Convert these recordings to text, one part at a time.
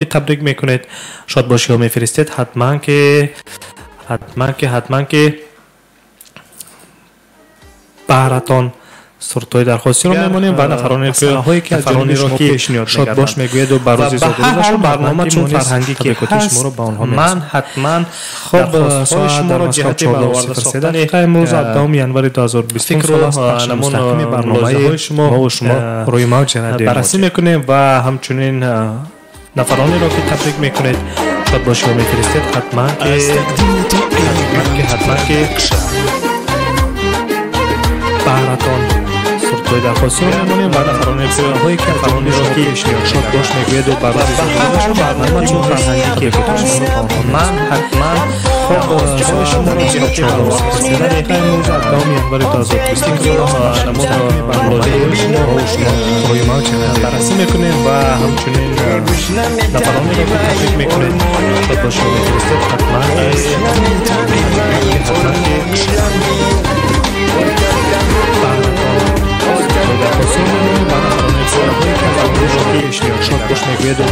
تبریک میکنید شاد باشی ها میفرستید حتما که براتون سرتای درخواستی رو میمونیم و نفرانی که نفرانی رو که شاد باش میگوید و بروزی زاده برنامه چون فرهنگی که هست من حتما درخواستهای شما رو جهت برآورده ساختن امروز 7 ینوری 2025 سال است مستحکم برنامه مو شما روی موج رادیو بررسی میکنیم و همچنین نفرانی رو که تبریک میکنید شاد باشی و میفرستید حتما که براتون سرتای درخواستی رو میمونیم و نفرانی هایی که نفرانی رو که شاد باش میگوید و برای برنامه چون فرهنگی که من حتما سوال شما رو جهت برآورده دقیقه امروز 7 ینوری 2025 روی موج بررسی میکنیم و همچنین نفرانی رو که تبریک میکنید شاد باش و میفرستید حتما شاد باش میگوید و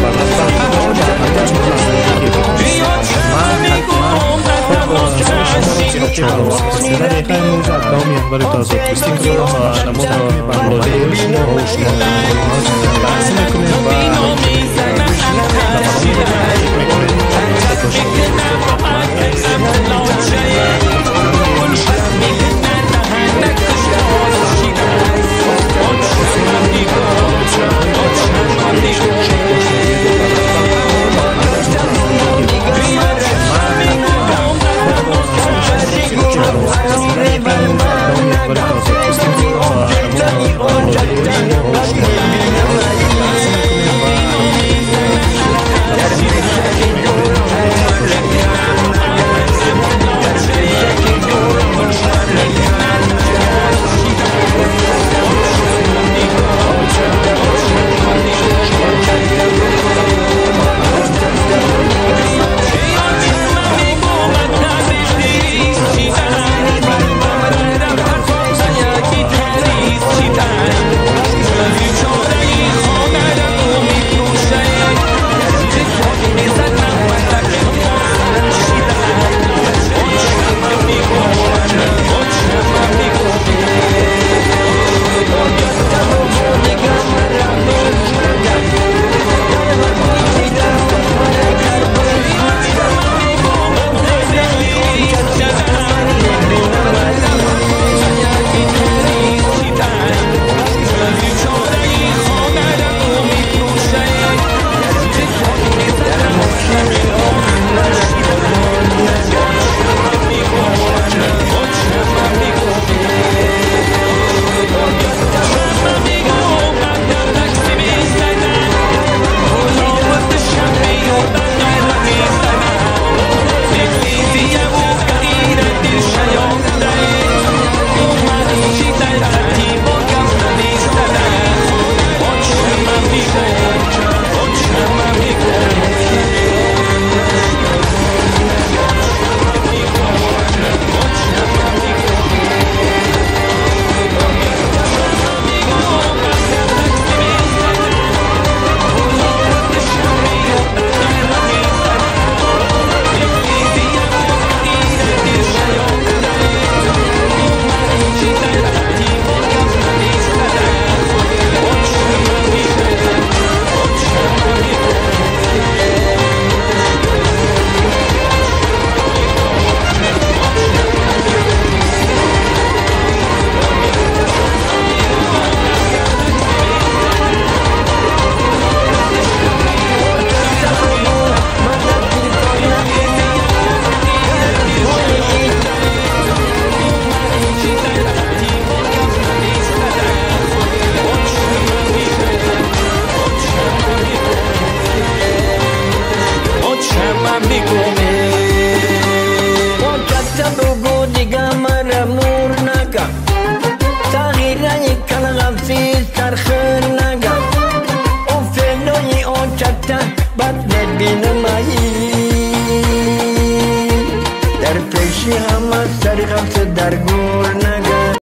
در پیشی همه سری خمسه در گور نگه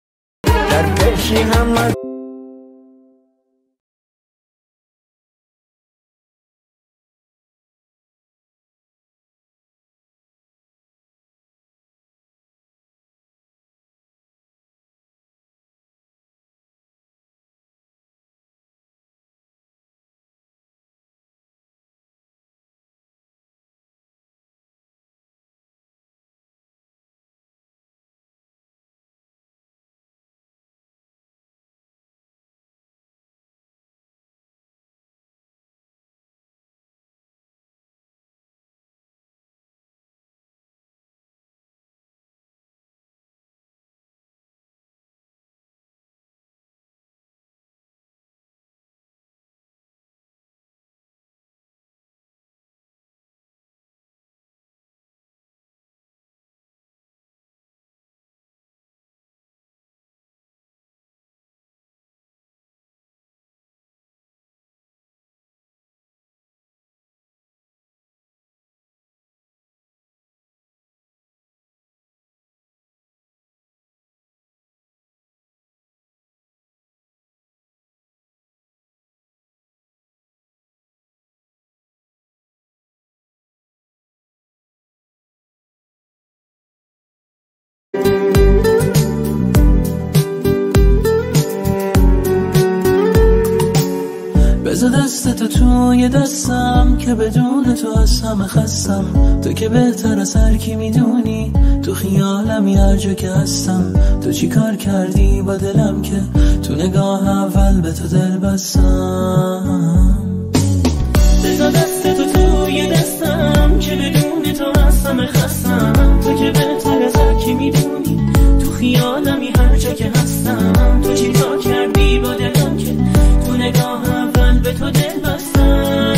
در پیشی همه دست تو توی دستم که بدون تو از همه خستم. تو که بهتر از هر کی میدونی، تو خیالمی هر جا که هستم. تو چی کار کردی با دلم که تو نگاه اول به تو دل بستم. بذار دست تو توی دستم که بدون تو از همه خستم. تو که بهتر از هر کی میدونی، تو خیالمی هر جا که هستم. تو چی کار کردی با دلم که تو نگاه اول به تو دل بستم.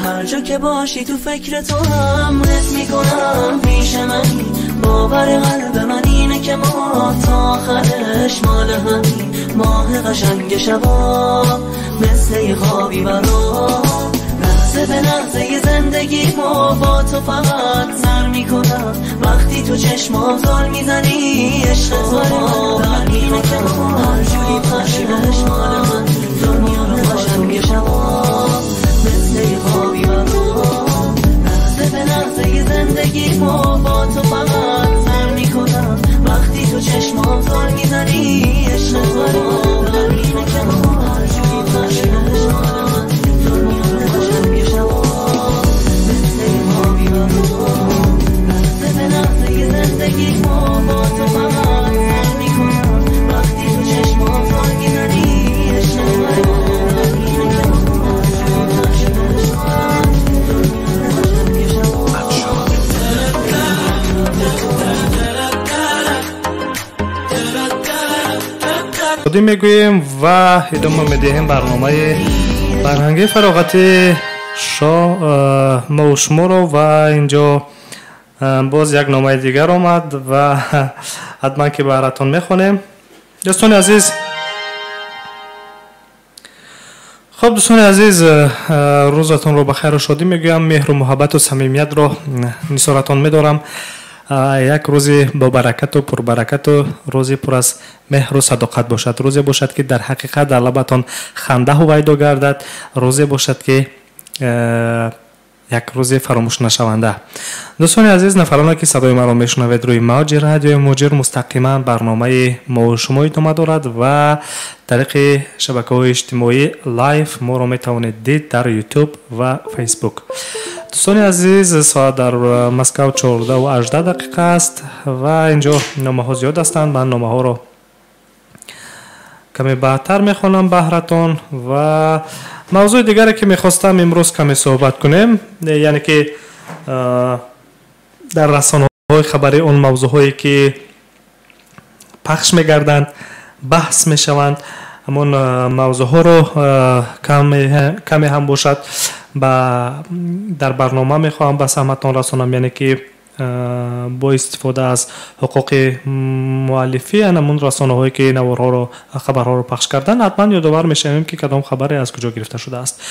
هر جا که باشی تو فکر تو هم حس میکنم پیش منی. باور قلب من اینه که ما تا آخرش مال همین. ماه قشنگ شبا مثل یه خوابی برام، لحظه به لحظه زندگی ما با تو فقط سر میکنم. وقتی تو چشمام زل میزنی عشق تو در اینه که ما هر جوری پشیمش مال من. دنیا رو قشنگ شبا مثل یه خوابی برام، لحظه به لحظه زندگی ما با تو فقط سر میکنم. وقتی تو چشمام زل میزنی عشق تو در اینه که ما هر جوری پشیمش مال من. دنیا رو قشنگ شبا مثل یه خوابی برام، لحظه به لحظه زندگی ما با تو فقط سر میکنم. وقتی تو چشمام زل میزنی عشق تو در اینه که ما هر جوری پشیمش مال من. دنیا رو خودی میگوییم و ادامه میدهیم برنامه فرهنگی فراغتی مو شومو رو. و اینجا باز یک نامه دیگر آمد و حتما که براتون میخونیم. دوستان عزیز، خب دوستان عزیز، روزتون رو بخیر و شادی میگویم. مهر و محبت و صمیمیت رو نثارتون میدارم. یک روزی با برکت و پربرکت و روزی پر از مهر و صداقت باشد. روزی باشد که در حقیقت در لبتان خنده هویدا گردد. روزی باشد که یک روز فراموش نشونده. دوستان عزیز، نفرانی که صدای ما را میشنوید روی موج رادیو موجر، مستقیما برنامه مو شومو ادامه دارد و طریق شبکه‌های اجتماعی لایف ما را میتوانید دید در یوتیوب و فیسبوک. دوستان عزیز، ساعت در مسکو 14:18 است و اینجا نامه ها زیاد هستند. من نامه ها را کمی بعدتر میخوانم بهراتون. و موضوع دیگری که میخواستم امروز کمی صحبت کنیم، یعنی که در رسانه های خبری اون موضوع هایی که پخش میگردند، بحث میشوند، همون موضوع ها رو کمی هم باشد در برنامه میخواهم به سمتون رسانم. یعنی که با استفاده از حقوق مؤلفی همون رسانه هایی که نوارها رو خبرها رو پخش کردن، حتما یادآور میشیم که کدام خبری از کجا گرفته شده است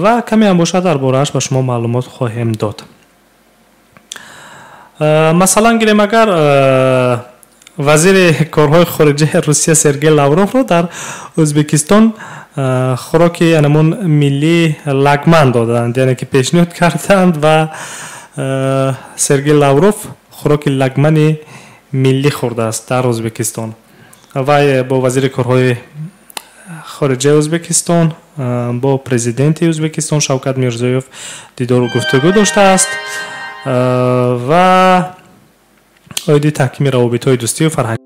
و کمی هم باشد درباره‌اش به شما معلومات خواهیم داد. مثلا گیریم اگر وزیر کارهای خارجه روسیه سرگئی لاوروف رو در ازبکستان خوراک انمون ملی لگمن دادند، یعنی که پیشنهاد کردند و سرگئی لاوروف خوراک لگمن ملی خورده است در ازبکستان. و با وزیر کارهای خارجه ازبکستان، با پرزیدنت ازبکستان شوکت میرزایوف دیدار و گفتگو داشته است و ایده تحکیم روابط‌های دوستی و فرهنگی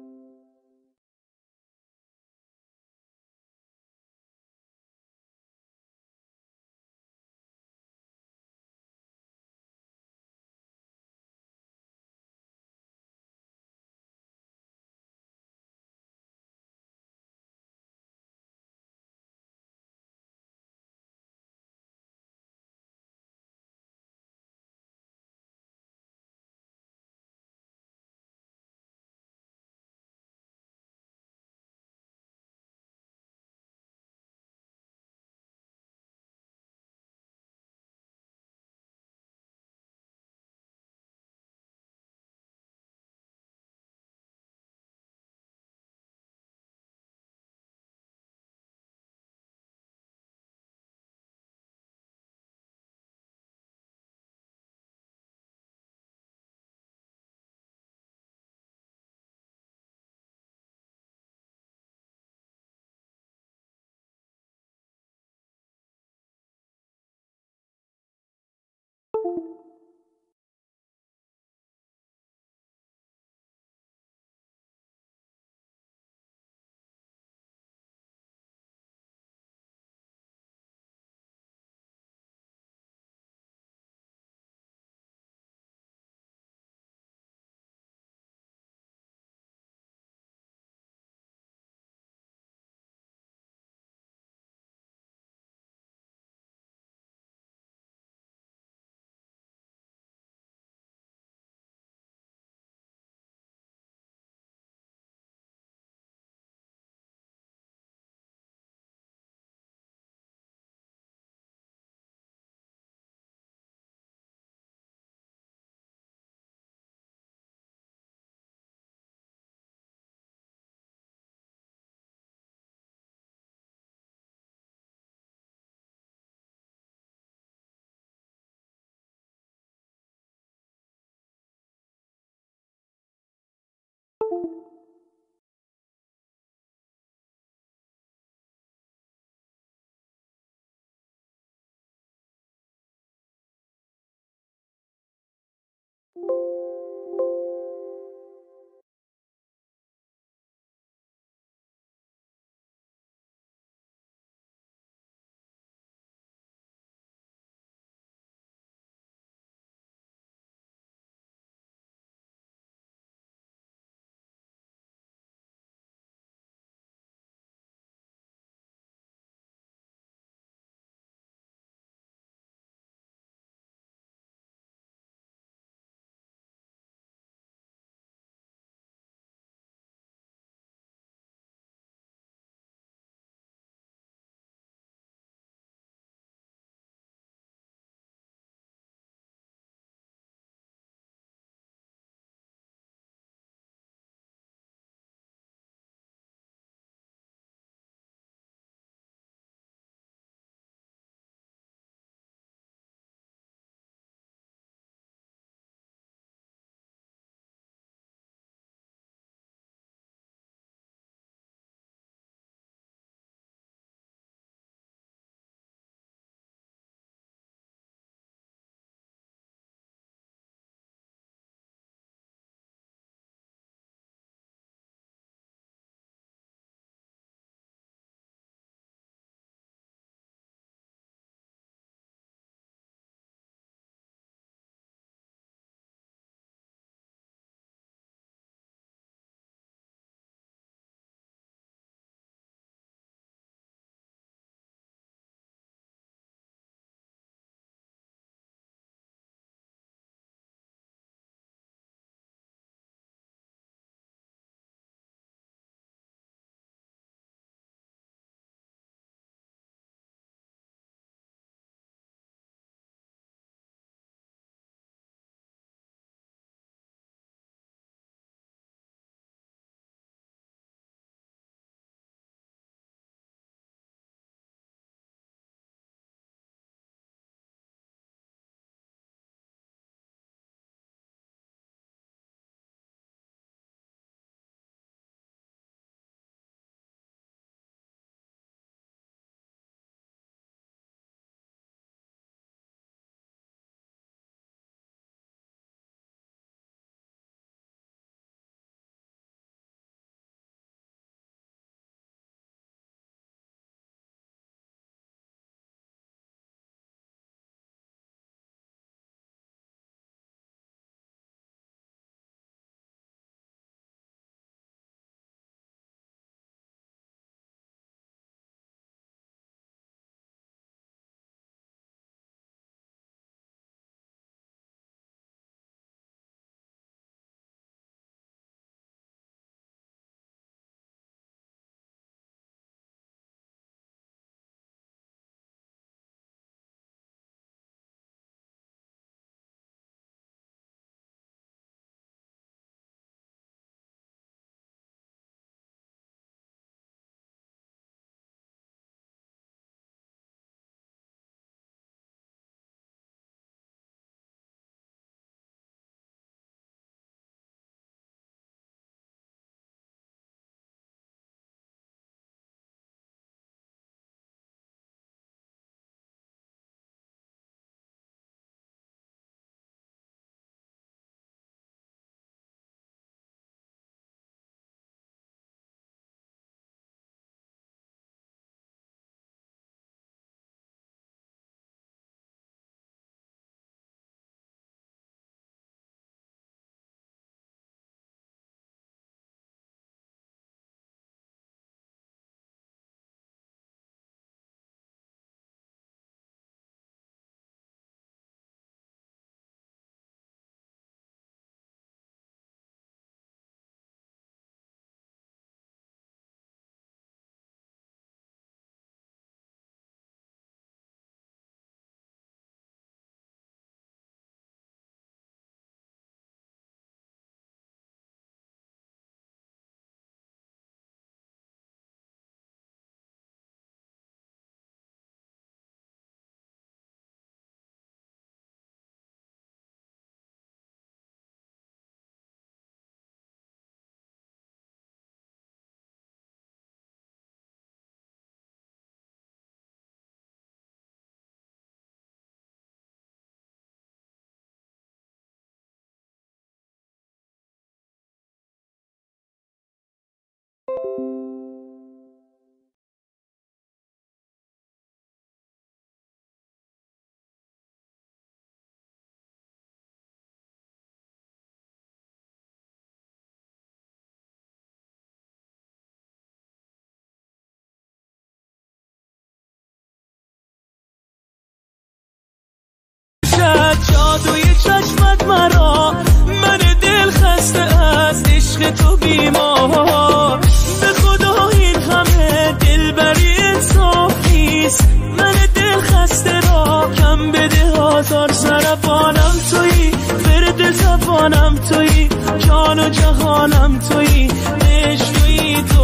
بیمار. به خدا این همه دلبری انصاف نیست. من دل خسته را کم بده آزار سربانم تویی، برد زبانم تویی، جان و جهانم تویی، عشقی تو.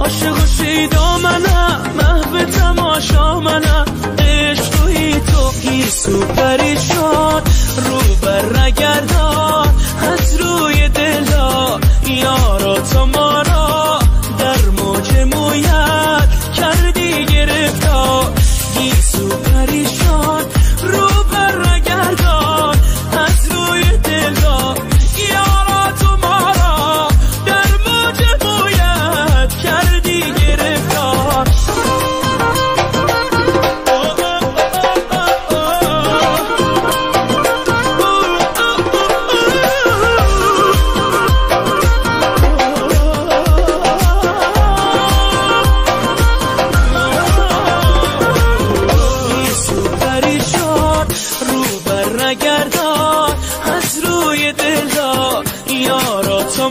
عاشق و شیدا منم، محو تماشا منم، عشقی تو. گیسو پریشان رو بر نگردان از روی دلا، یارا تو ما را در موج مویت کردی گرفتار. گیسو پریشان رو بر نگردان از روی دلا، یارا تو ما را در موج مویت کردی گرفتار.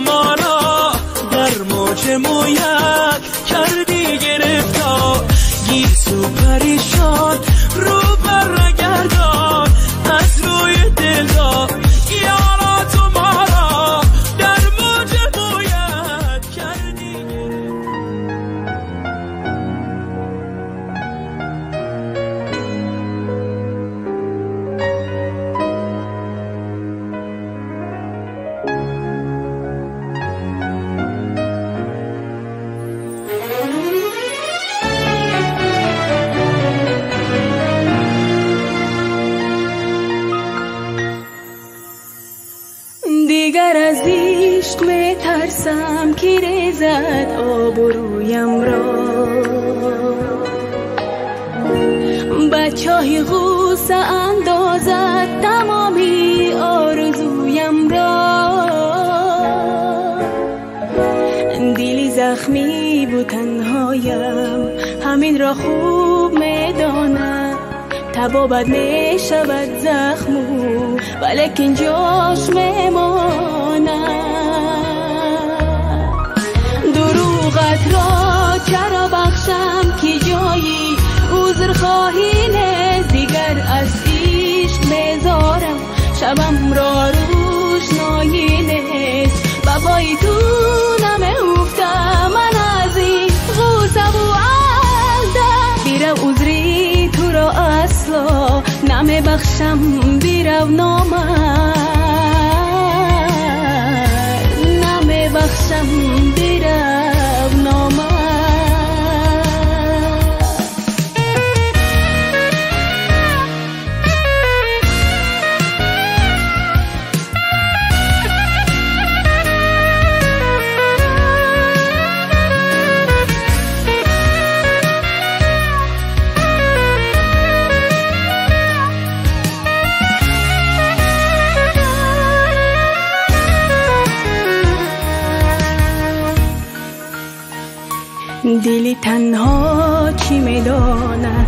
ما را در موج مویت کردی گرفتار. گیسو پریشان رو بر نگردان از روی دل را، یارا تو ما را در موج مویت کردی دیگر از عشق می ترسم که ریزد آبرویم را. بچه غصه اندازد تمامی آرزویم را. دلی زخمی بود تنهایم، همین را خوب می دانم. تبابت می شود زخمو ولیکن جاش می ماند. دروغت را چرا بخشم که جایی عذر خواهی نیست. دیگر از عشق میذارم شبم را روشنایی نیست. بابای تو نمیفتم من از این غوصه و عزده. بیرو عذری تو را اصلا نمی بخشم، بیرو نامر نمی بخشم، بیرو نامر. دلی تنها چی میداند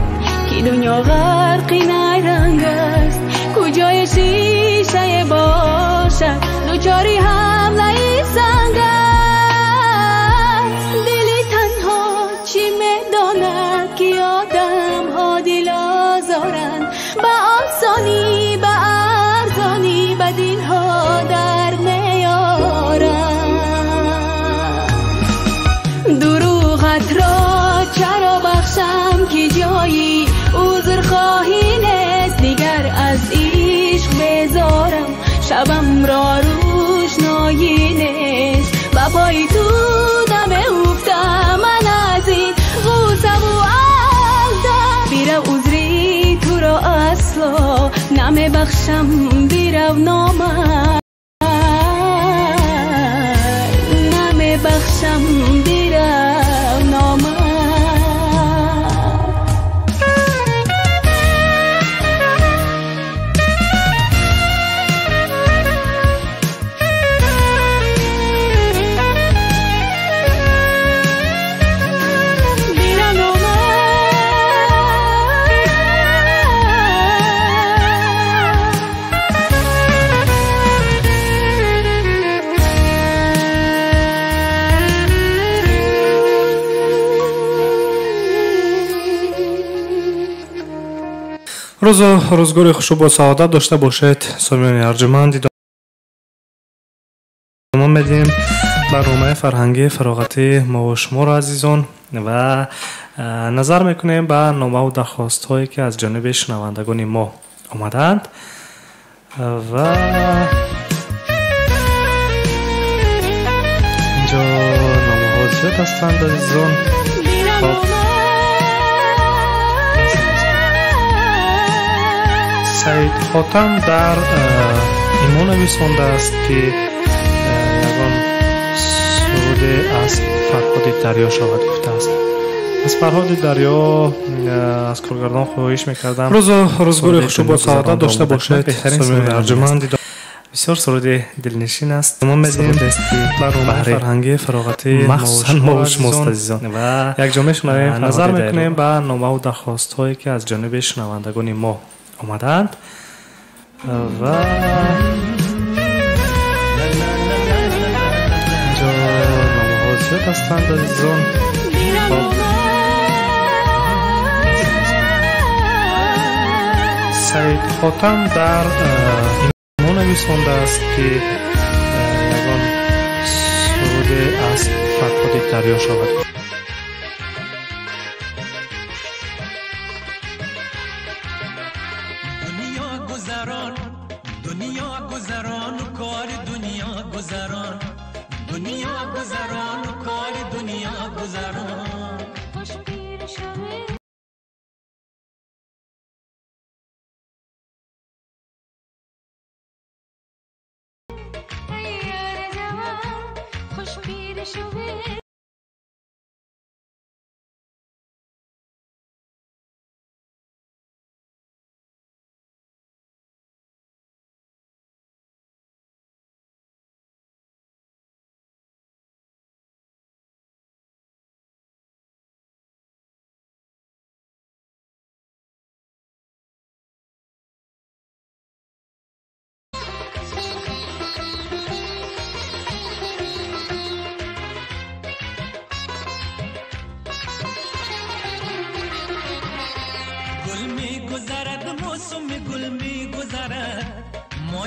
که دنیا غرقی نیرنگ است. کجای شیشه باشد دوچاری حمله سنگ است. دلی تنها چی میداند که آدم ها دل آزارند. به آسانی به ارزانی به دل ها در نیارند. دروغت را چرا بخشم که جایی عذر خواهی نیست. دیگر از عشق بیزارم شبم را روشنایی نیست. و پای تو نمیفتم من از این غوصه و عزده. بیرو عذری تو را اصلا نمی بخشم، بیرو نامر نمی بخشم، بیرو نامر. روز روزگار خوش و با سعادت داشته باشید. سامیان ارجمند ادامه میدیم برنامه فرهنگی فراغتی مو شومو را عزیزان و نظر میکنیم به نامه و درخواست هایی که از جانب شنوندگان ما آمدند و اینجا نامه ها زیاد هستند عزیزان. سعید خاتم در ایمان نویسنده است که یگان سرود از فرهاد دریا شود گفته است. از فرهاد دریا از کارگردان خواهش میکردم روز روزگار خوش و با سعادت داشته باشید. سامیان ارجمند بسیار سرود دلنشین است. ما میدیم برنامه فرهنگی فراغتی مو شومو عزیزان و یک جمله شنویم. نظر میکنیم به نامه و درخواست هایی که از جانب شنوندگان ما آمدند و اینجا نامه ها زیاد هستند عزیزان. سعید خاتم در ایمان نویسنده است که یگان سرود از فرهاد دریا شود.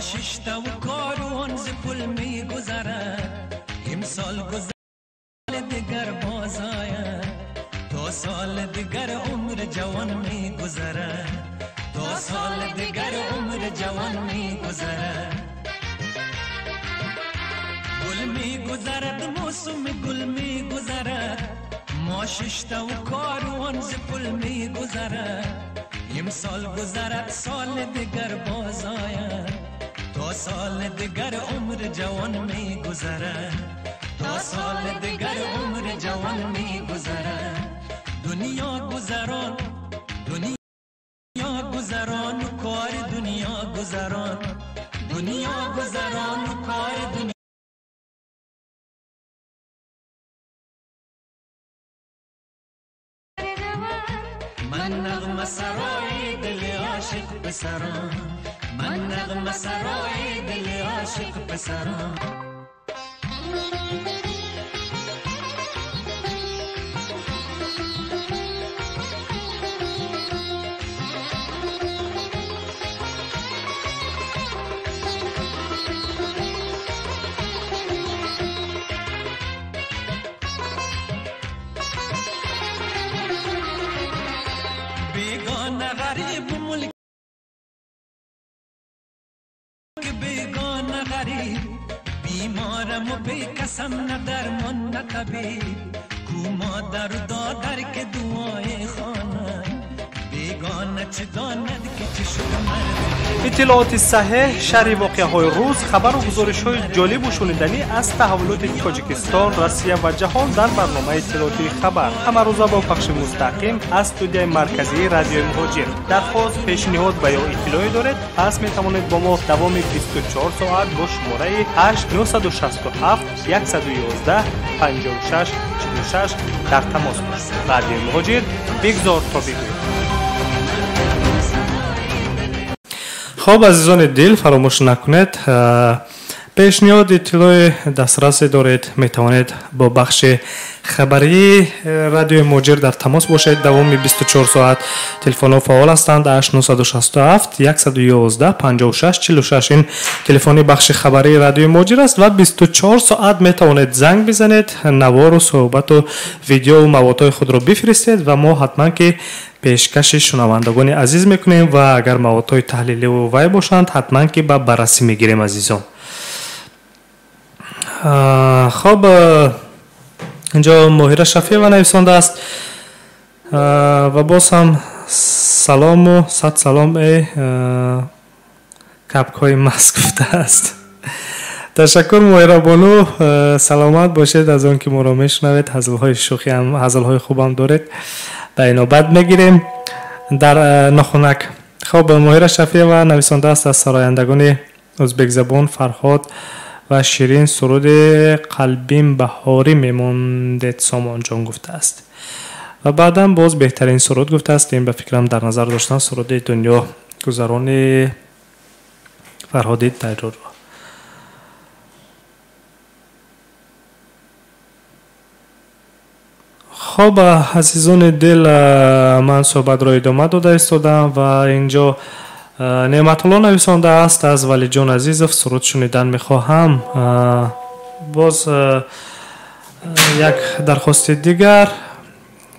ششتا و کاروان ز پل می گذرد امسال گذر دیگر باز آید تا سال دیگر عمر جوان می گذرد تا سال دیگر عمر جوان می گذرد گل می گذرد موسم گل می گذرد ما ششتا و کاروان ز پل می گذرد امسال گذرد سال دیگر باز آید تا سال دیگر عمر جوان می گذرد تا سال دیگر عمر جوان می گذرد دنیا گذران دنیا گذران و کار دنیا گذران دنیا گذران و کار دنیا من نغمه سرای دل عاشق پسران من نغمه سرای دل عاشق پسران بیگانه غریب ملک بیگانه غریب بیمارم و بی کسم نه درمان نه طبیب کو مادر و دادر که دعای خانه بیگانه چه داند که چه شد مرد. اطلاعات صحیح شرح واقعه های روز خبر و گزارش های جالب و شنیدنی از تحولات تاجیکستان، روسیه و جهان در برنامه اطلاعاتی خبر همه روزه با پخش مستقیم از استودیوی مرکزی رادیو مهاجر. درخواست پیشنهاد و یا اطلاعی دارید پس می توانید با ما دوام 24 ساعت با شماره 8967 111 56 46 در تماس باشید. رادیو مهاجر بگذار تا بگوید. خب عزیزان دل فراموش نکنید پیشنهاد اطلاع دسترس دارید میتوانید با بخش خبری رادیو موجر در تماس باشید. دوام 24 ساعت تلفن ها فعال هستند. 8967 111 56 46 این تلفن بخش خبری رادیو موجر است و 24 ساعت میتوانید زنگ بزنید، نوار و صحبت و ویدیو و مواد خود را بفرستید و ما حتما که پیشکش شنوندگان عزیز میکنیم و اگر مواد تحلیلی و وای باشند حتما که با بررسی میگیریم عزیزان. خب اینجا ماهره شفیع و نویسنده است و باز هم سلام و صد سلام ای کپکای مست گفته است. تشکر ماهره بانو، سلامت باشید از اون که ما را میشنوید. هزلهای شوخی هم هزلهای خوب هم دارید، به نوبت میگیریم در نخونک. خب ماهره شفیع و نویسنده است از سرایندگان ازبک زبان فرهاد و شیرین سرود قلبیم بهاری میماندید سامان جان گفته است و بعدا باز بهترین سرود گفته است. این به فکرم در نظر داشتن سرود دنیا گذران فرهادی تایرور. خب عزیزان دل، من صحبت را ادامه داده ایستادم و اینجا نعمت الله نویسنده است از ولی جان عزیزов سرود شنیدن میخواهم. باز یک درخواست دیگر،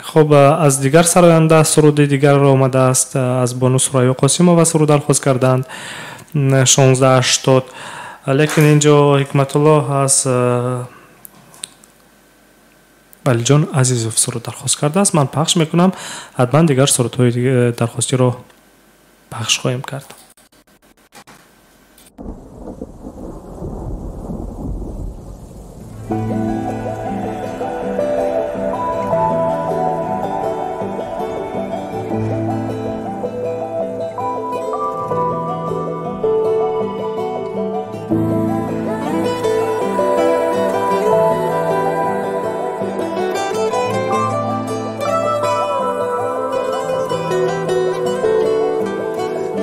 خب از دیگر سراینده سرود دیگر را آمده است از بانو سریا قاسمova سرود درخواست کردند 1680، لیکن اینجا حکمت الله از ولی جان عزیزов سرود درخواست کرده است. من پخش میکنم، حتما دیگر سرودهای درخواستی را پخش خواهیم کرد.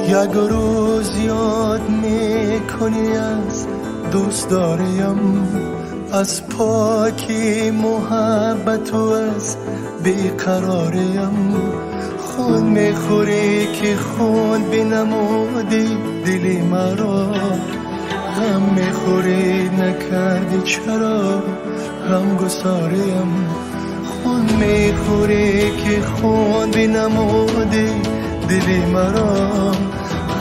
یک روز یاد میکنی از دوست داریم، از پاکی محبت و از بیقراریم. خون میخوری که خون بنمودی دلی مرا، غم میخوری نکردی چرا غم گساریم. خون میخوری که خون بنمودی دلی مرا،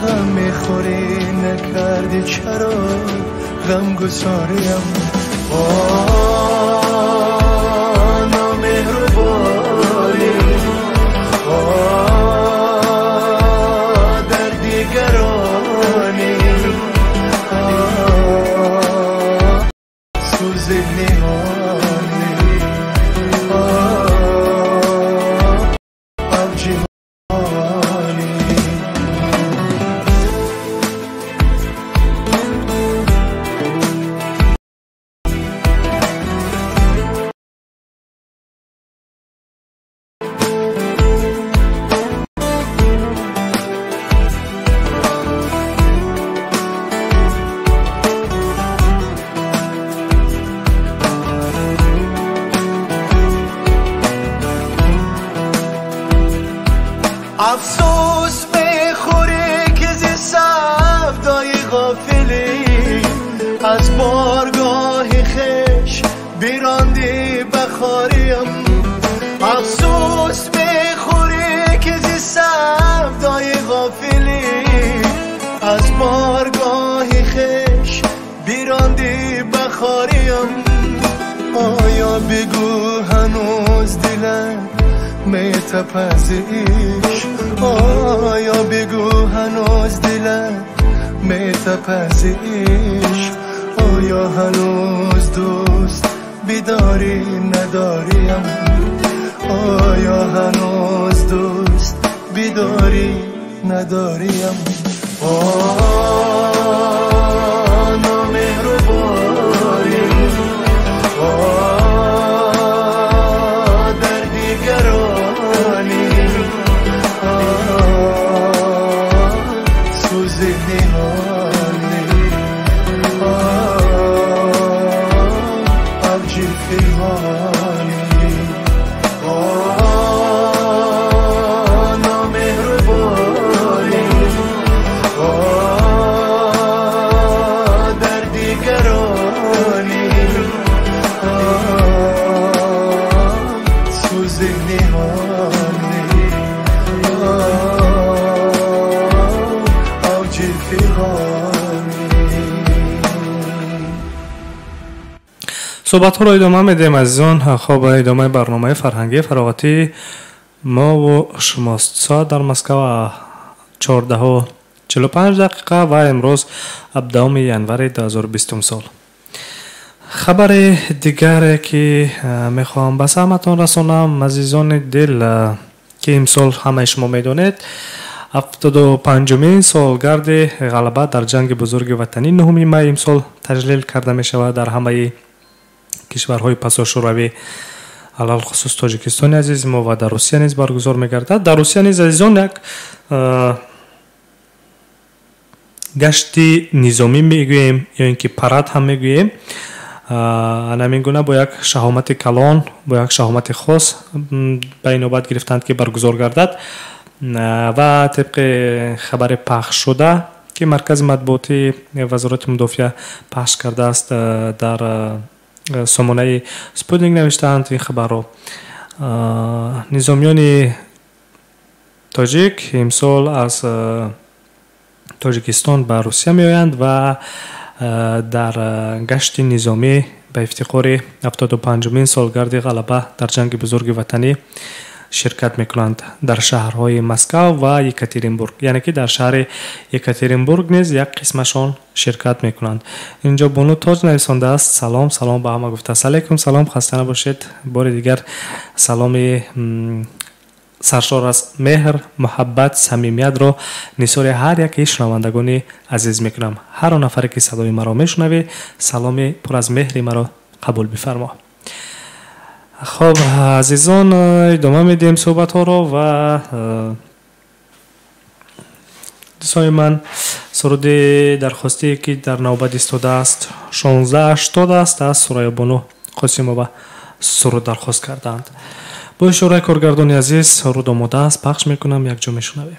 غم میخوری نکردی چرا غم گساریم. نامهربانی در دیگرانی، سوز نهانی افسوس میخوری که زی سودای غافلی، از بارگاه خش بیراندی بخاریم. افسوس میخوری که زی سودای غافلی، از بارگاه خش بیراندی بخاریم. آیا بگو هنوز دلم میتپزیش، آیا بگو هنوز دلم میتپزیش. آیا هنوز دوست بیداری نداریم، آیا هنوز دوست بیداری نداریم. نامهربانی در دیگرانی، سوز نهانی صحبت ها را ادامه میدیم عزیزان. خب ادامه برنامه فرهنگی فراغتی ما و شماست. ساعت در مسکو 14:45 و امروز 17 ینور 2020 سال. خبر دیگر که میخوام به سمعتان رسانم عزیزان دل که امسال همه شما میدونید 75مین سالگرد غلبه در جنگ بزرگ وطنی 9 می امسال تجلیل کرده می شود در همه کشورهای پساشوروی علال خصوص تاجیکستان عزیز ما و در روسیه نیز برگزار می گردد. در روسیه نیز عزیزان یک گشتی نظامی میگوییم یا اینکه پرد هم میگوییم همین گونه با یک شهامت کلان با یک شهامت خاص به نوبت گرفتند که برگزار گردد و طبق خبر پخش شده که مرکز مطبوعاتی وزارت مدافعه پخش کرده است در سامانه سپوتنیک نوشتند این خبر را. نظامیان تاجیک امسال از تاجیکستان به روسیه می آیند و در گشت نظامی به افتخار 75مین سالگرد غلبه در جنگ بزرگ وطنی شرکت میکنند در شهرهای مسکو و یکاترینبورگ، یعنی که در شهر یکاترینبورگ نیز یک قسمشان شرکت میکنند. اینجا بانو تاج نویسنده است. سلام به همه گفته است. علیکم سلام، خسته نباشید. بار دیگر سلام سرشار از مهر، محبت، صمیمیت را نثار هر یک شنوندگان عزیز میکنم. هر نفری که صدای مرا میشنوه سلام پر از مهر مرا قبول بفرما. خب عزیزان ادامه میدیم صحبت ها را و دوستان من سرود درخواستی که در نوبت ایستاده است 1680 است از سرای بانو قاسمова سرود درخواست کردند. با اشاره کارگردان عزیز سرود آماده است، پخش میکنم، یک جا میشنویم.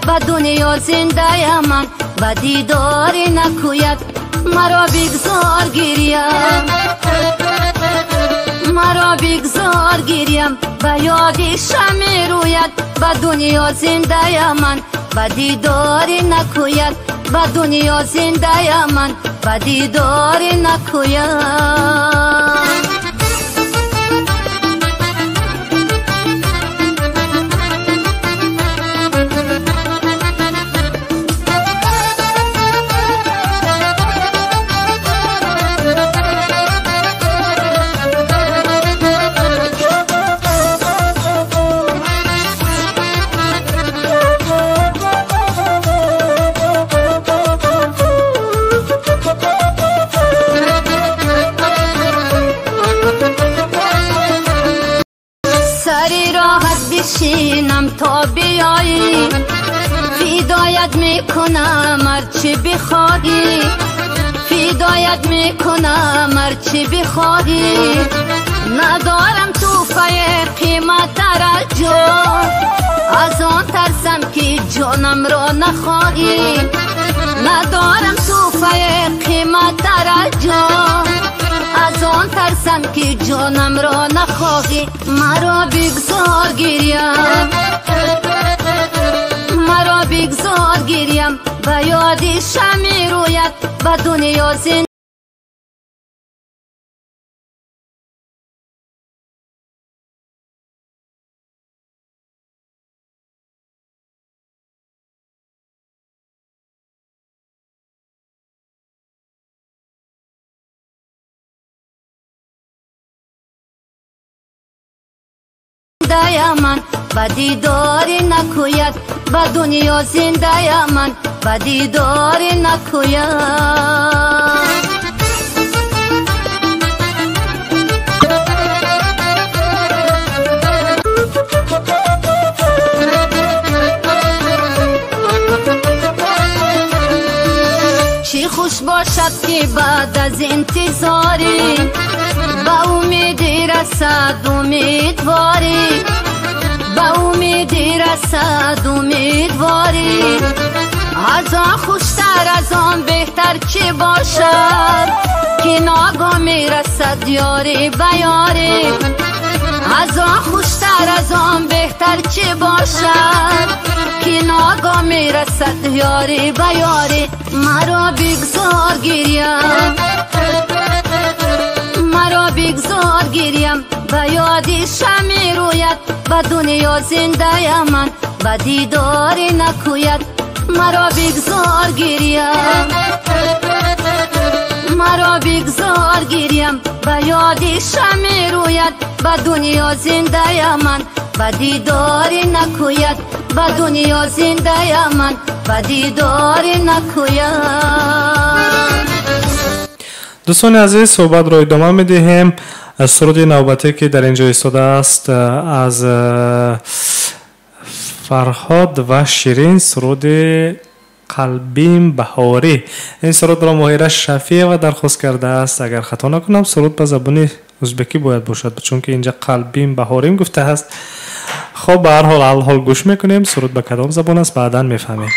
و دنیا زنده من و دیدار نکوید مرا بگذار گریم، مرا بگذار گریم و یاد شمع روید و دنیا زنده من و دیدار نکوید و دنیا زنده من و دیدار نکوید. بشینم تا بیایی فدایت میکنم هرچی بخواهی، فدایت میکنم هرچی بخواهی. ندارم توفه قیمت در جان، از آن ترسم که جانم را نخواهی. ندارم توفه قیمت در جان، از آن ترسم که جانم را نخواهی. مرا بگذار گریم، مرا بگذار گریم و یاد شمع رویت و دنیا زنده زنده من و دیداری نکوید و دنیا زنده من و دیداری نکوید چی خوش باشد که بعد از انتظاری با امیدی رسد امیدواری با امیدی رسد امیدواری از آن خوشتر از آن بهتر چی باشد که ناگاه میرسد یاری به یاری از آن خوشتر از آن بهتر چی باشد که ناگاه میرسد یاری به یاری مرا بگذار گریم مرا بگذار گریم و یادی شمی روید و دنیا زنده من و دیداری نکوید مرا بگذار گریم مرا بگذار گریم و یادی شمی روید و دنیا زنده من و دیداری نکوید و دنیا زنده من و دیداری نکوید. دوستان عزیز صحبت رو ادامه میدهیم. سرود نوبتی که در اینجا ایستاده است از فرهاد و شیرین، سرود قلبیم بهاری. این سرود را مهیره شفیع و درخواست کرده است. اگر خطا نکنم سرود به زبان ازبکی باید باشد چون که اینجا قلبیم بهاریم گفته است. خب به هر حال گوش میکنیم سرود به کدام زبان است بعدا میفهمیم.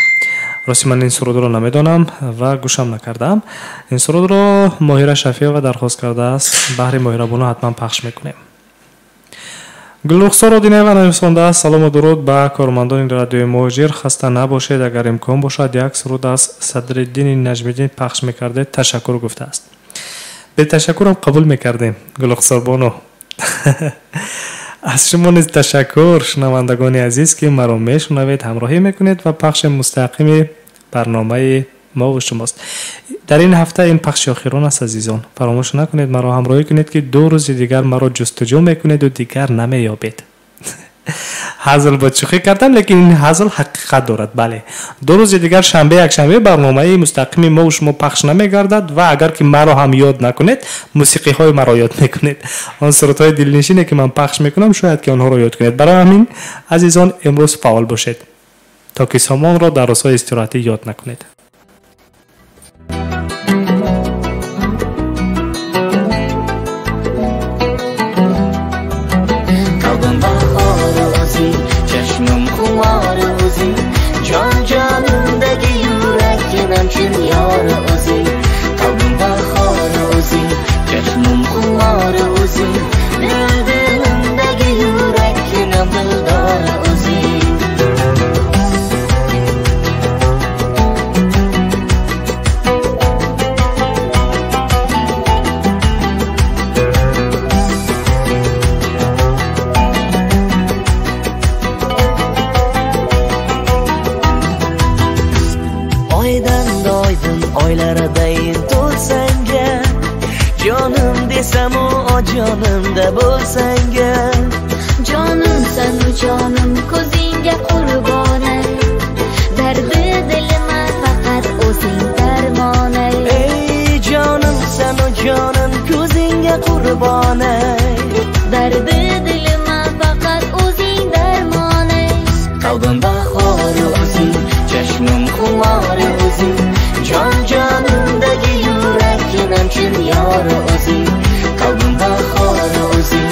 راستی من این سرود رو نمیدانم و گوشم نکردم. این سرود رو مهیره شفیع و درخواست کرده است. بهر مهربانو حتما پخش میکنیم. گلرخسار آدینه و نویسنده است. سلام و درود به کارمندان رادیو موجیر. خسته نباشید. اگر امکان باشد یک سرود از صدرالدین نجمیدین پخش میکرده تشکر گفته است. به تشکرم قبول میکردیم گلرخسار بانو. از شما نیز تشکر شنوندگان عزیز که مرا میشنوید همراهی میکنید و پخش مستقیم برنامه مو شماست. در این هفته این پخش اخیران است عزیزان. فراموش نکنید مرا همراهی کنید که 2 روز دیگر مرا جستجو میکنید و دیگر نمییابید. هزل با شوخی کردم لیکن این هزل حقیقت دارد. بله 2 روز دیگر شنبه یک شنبه برنامه مستقیم مو شما پخش نمیگردد و اگر که مرا هم یاد نکنید موسیقی های مرا یاد میکنید. آن سرودهای دلنشینی که من پخش میکنم شاید که آنها را یاد کنید. برای همین عزیزان امروز فعال باشید تا که سامان را در روزهای استراحتی یاد نکنید. جان جانımdaki yüreğim kim yar ozi kalbimde xar ozi çeşmim kumar ozi dilimdeki yüreğim dildar ozi oylardayin to'lsanga jonim desam o jonimda bo'lsanga jonimsan u jonim ko'zingga qurbonay dardi dilima faqat o'zing darmonay ey jonimsan o jonim ko'zingga qurbonay dardi dilima faqat o'zing darmonay qalbim bahor o'zing chashmim xumor o'zing جان جانımdaki yüreğim kim yar ozi kalbimde xar ozi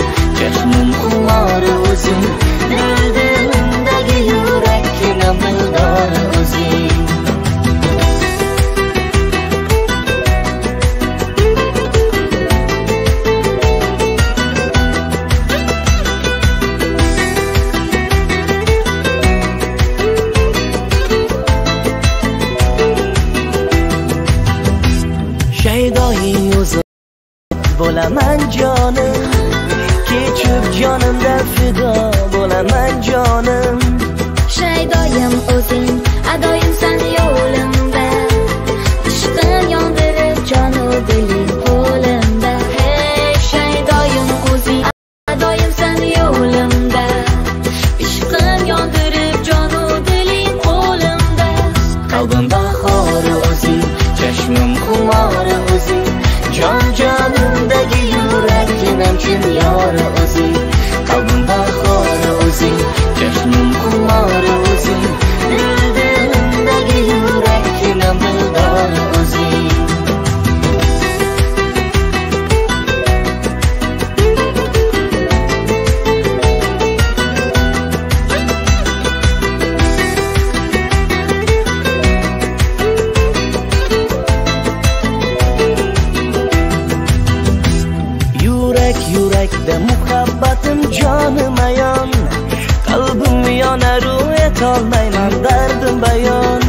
etolmayman dardim bayon.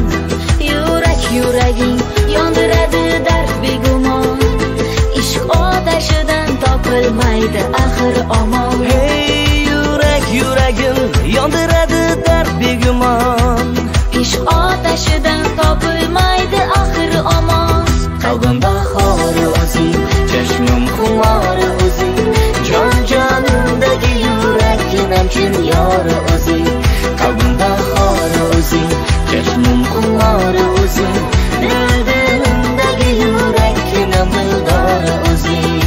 Yuraging yondiradi dard begumon. Ishq otashidan topilmaydi axir omon. Hey yuragim yondiradi dard begumon. Ishq otashidan topilmaydi axir omon. Qalbim bahori o'zing, chashmim xumori o'zing, jonimdagi yuraginam chin yori o'zing. Qalbim bahori o'zing, chashmim xumori o'zing, dilimdagi yuraginam dildori o'zing.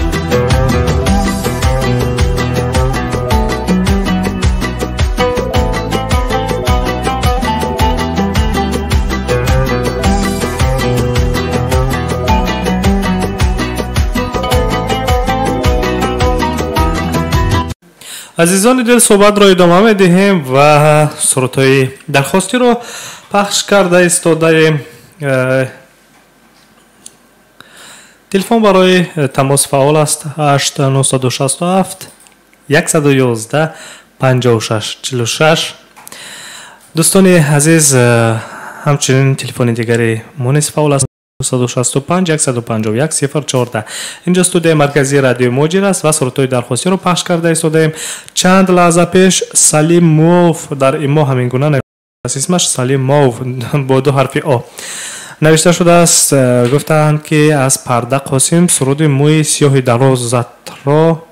عزیزان دل صحبت را ادامه می‌دهیم و سرودهای درخواستی رو پخش کرده ایستاده. تلفن برای تماس فعال است 8967 111 56 46. دوستان عزیز همچنین تلفن دیگری مونس فعال است 965 151 014. اینجا استودیوی مرکزی رادیو موجی است و سرودهای درخواستی رو پخش کرده ایستادیم. چند لحظه پیش سلیم موف در ایما همین گونه نوشته است، اسمش سلیم موف با 2 حرف آ نوشته شده است. گفتند که از پرده قاسم سرود موی سیاه درازت را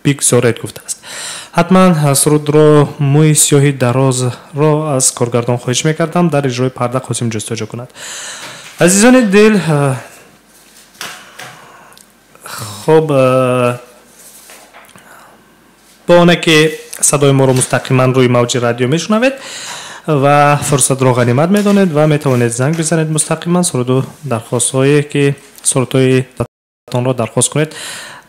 بگذارید گفته است. حتما سرود رو موی سیاه دراز را از کارگردان خواهش میکردم در اجرای پرده قاسم جستجو کند. عزیزان دل، خب با اونه که صدای ما رو مستقیما روی موج رادیو میشنوید و فرصت رو غنیمت میدونید و میتوانید زنگ بزنید مستقیما سرود و درخواست هایی که سرودهای رو درخواست کنید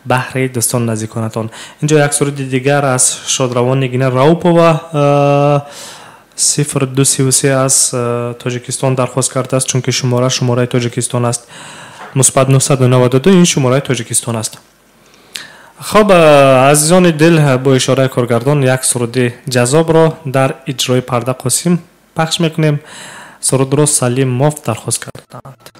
بهره دوستان نزدیکانتان. اینجا یک سرود دیگر از شادروان نگینه راوپووا 0233 از تاجیکستان درخواست کرده است، چون که شماره تاجیکستان است مثبت 992. این شماره تاجیکستان است. خب عزیزان دل، با اشاره کارگردان یک سرود جذاب را در اجرای پرده قاسم پخش میکنیم. سرود را سلیم موف درخواست کردند.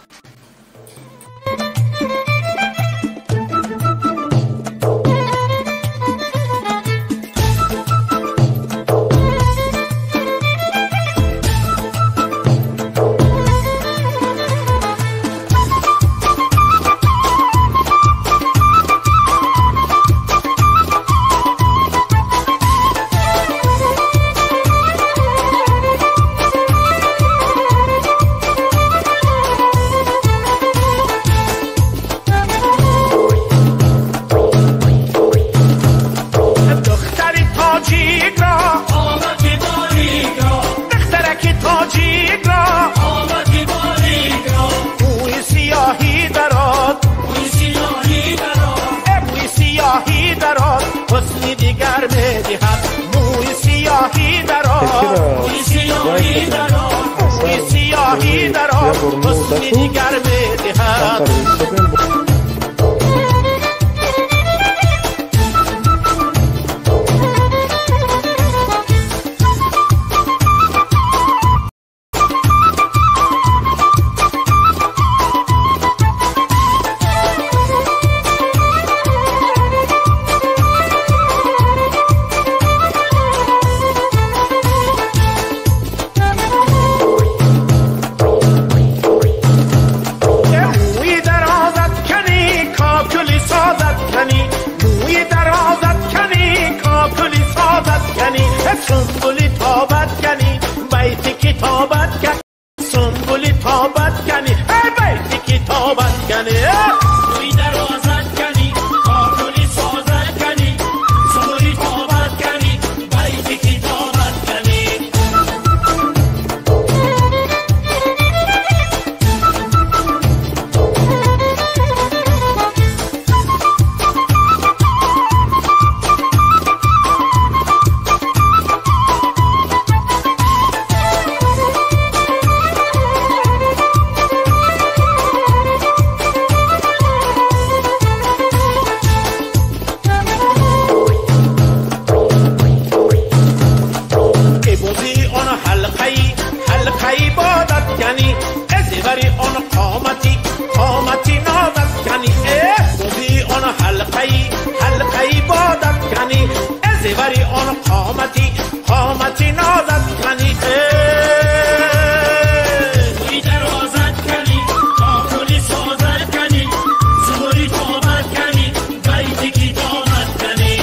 قامتی قامتی نازد کنی توی درازت کنی کاکلی سازت کنی زوری توبت کنی بیتی کی دامت کنی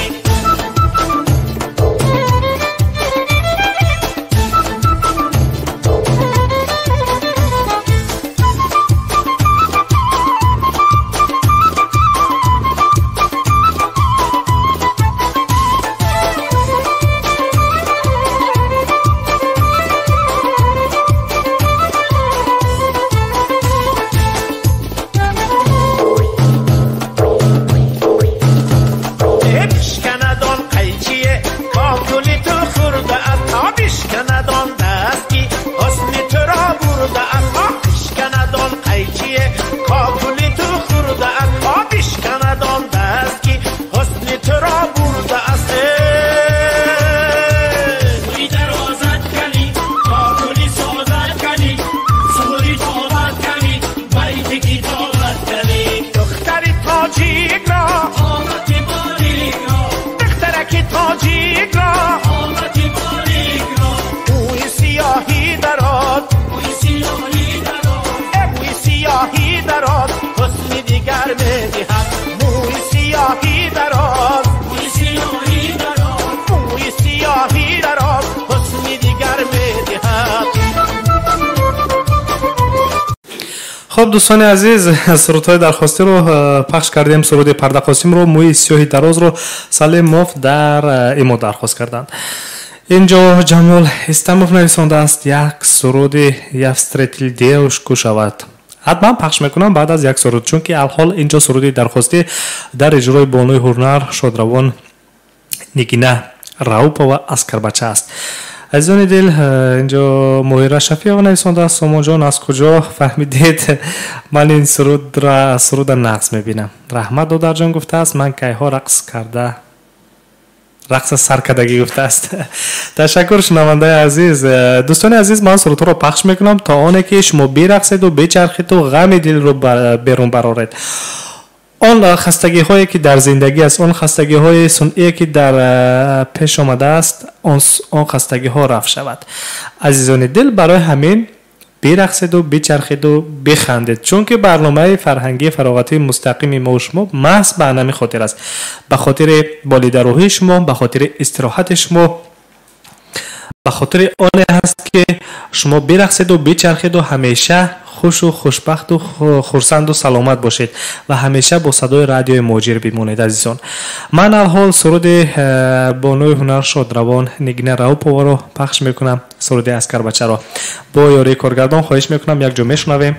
خب دوستان عزیز سرودهای درخواستی رو پخش کردیم. سرود پرده قاسم رو موی سیاه دراز رو سال مفت در ایمو درخواست کردند. اینجا جمال استموف نویسنده است یک سرود یفسترتیل دیوش کو شود. حتما پخش میکنم بعد از یک سرود، چون که الحال اینجا سرود درخواستی در اجرای بانوی هنر شادروان نگینه راوپا و اسکربچه است. عزیزان دل، اینجا موهیره شفیق نویسنده است. سامان جان از کجا فهمیدید من این سرود را سرود نقص میبینم؟ رحمت دادر جان گفته است من کیها رقص سرکدگی گفته است. تشکر شنونده عزیز. دوستان عزیز، من سرود را پخش میکنم تا آنه که شما برقصید و بچرخید و غم دل رو بیرون برارید. آن خستگی هایی که در زندگی است، آن خستگی های سنئی که در پیش آمده است، آن خستگی ها رفت شود. عزیزان دل، برای همین برقصید و بچرخید و بخندید، چون که برنامه فرهنگی فراغتی مستقیم مو شومو محض به همین خاطر است، به خاطر بالیدروحی شما، به خاطر استراحت شما، به خاطر آن هست که شما برقصید و بچرخید و همیشه خوش و خوشبخت و خرسند و سلامت باشید و همیشه با صدای رادیو موجیر بمانید. عزیزان، من الحال سرود بانوی هنر شادروان نگینه راوپا رو پخش میکنم، سرود اسکربچه را با یاری کارگردان خواهش میکنم یک جمله شنویم.